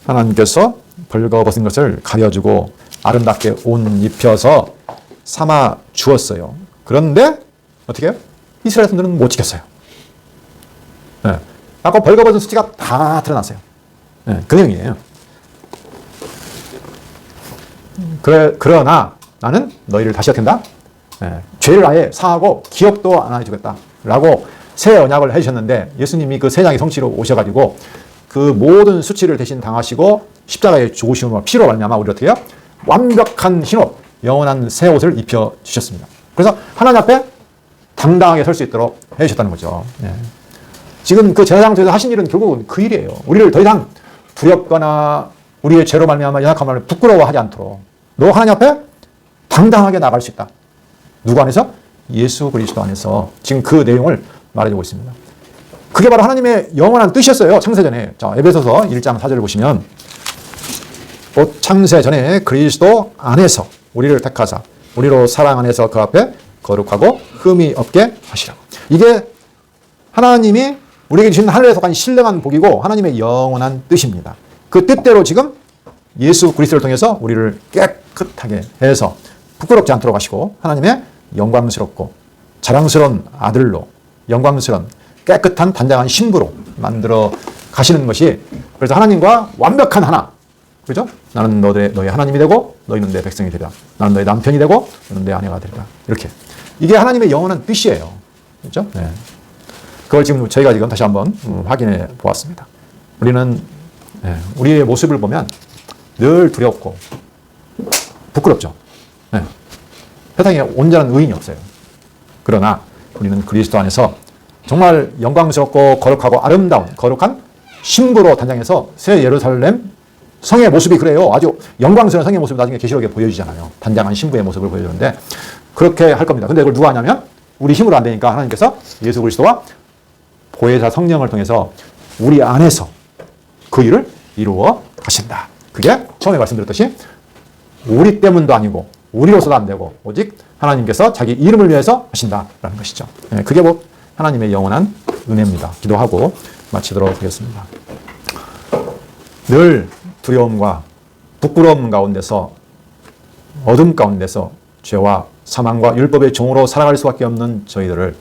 하나님께서 벌거벗은 것을 가려주고 아름답게 옷 입혀서 삼아 주었어요. 그런데 어떻게 해요? 이스라엘 사람들은 못 지켰어요. 네. 아까 벌거벗은 수치가 다 드러났어요. 네. 그 내용이에요. 그러나 나는 너희를 다시 어떻게 한다? 네. 죄를 아예 사하고 기억도 안 해주겠다. 라고 새 언약을 해주셨는데 예수님이 그 새 언약의 성취로 오셔가지고 그 모든 수치를 대신 당하시고 십자가의 죽으심으로 피로 말미암아 우리 어떻게 해요? 완벽한 흰옷, 영원한 새 옷을 입혀 주셨습니다. 그래서 하나님 앞에 당당하게 설 수 있도록 해주셨다는 거죠. 네. 지금 그 제사장에서 하신 일은 결국은 그 일이에요. 우리를 더 이상 두렵거나 우리의 죄로 말미암아 연약함을 부끄러워하지 않도록 너 하나님 앞에 당당하게 나갈 수 있다. 누구 안에서? 예수 그리스도 안에서 지금 그 내용을 말해주고 있습니다. 그게 바로 하나님의 영원한 뜻이었어요. 창세전에. 자, 에베소서 1장 4절을 보시면 곧 창세전에 그리스도 안에서 우리를 택하사 우리로 사랑 안에서 그 앞에 거룩하고 흠이 없게 하시라고. 이게 하나님이 우리에게 주신 하늘에 속한 신령한 복이고 하나님의 영원한 뜻입니다. 그 뜻대로 지금 예수 그리스도를 통해서 우리를 깨끗하게 해서 부끄럽지 않도록 하시고 하나님의 영광스럽고 자랑스러운 아들로 영광스러운 깨끗한 단장한 신부로 만들어 가시는 것이 그래서 하나님과 완벽한 하나. 그죠? 나는 너의 하나님이 되고 너희는 내 백성이 되리라. 나는 너의 남편이 되고 너는 내 아내가 되리라. 이렇게. 이게 하나님의 영원한 뜻이에요. 그죠? 네. 그걸 지금 저희가 지금 다시 한번 확인해 보았습니다. 우리는 우리의 모습을 보면 늘 두렵고 부끄럽죠. 네. 세상에 온전한 의인이 없어요. 그러나 우리는 그리스도 안에서 정말 영광스럽고 거룩하고 아름다운 거룩한 신부로 단장해서 새 예루살렘 성의 모습이 그래요. 아주 영광스러운 성의 모습이 나중에 계시록에 보여주잖아요. 단장한 신부의 모습을 보여주는데 그렇게 할 겁니다. 근데 그걸 누가 하냐면 우리 힘으로 안 되니까 하나님께서 예수 그리스도와 보혜사 성령을 통해서 우리 안에서 그 일을 이루어 가신다. 그게 처음에 말씀드렸듯이 우리 때문도 아니고 우리로서도 안 되고 오직 하나님께서 자기 이름을 위해서 하신다라는 것이죠. 그게 뭐 하나님의 영원한 은혜입니다. 기도하고 마치도록 하겠습니다. 늘 두려움과 부끄러움 가운데서 어둠 가운데서 죄와 사망과 율법의 종으로 살아갈 수밖에 없는 저희들을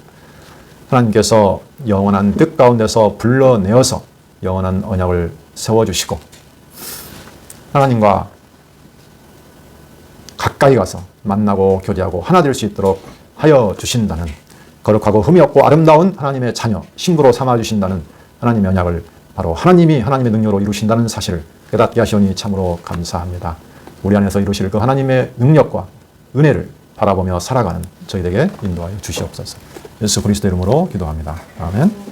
하나님께서 영원한 뜻 가운데서 불러내어서 영원한 언약을 세워주시고 하나님과 가까이 가서 만나고 교제하고 하나 될 수 있도록 하여 주신다는 거룩하고 흠이 없고 아름다운 하나님의 자녀, 신부로 삼아주신다는 하나님의 언약을 바로 하나님이 하나님의 능력으로 이루신다는 사실을 깨닫게 하시오니 참으로 감사합니다. 우리 안에서 이루실 그 하나님의 능력과 은혜를 바라보며 살아가는 저희에게 인도하여 주시옵소서. 예수 그리스도 이름으로 기도합니다. 아멘.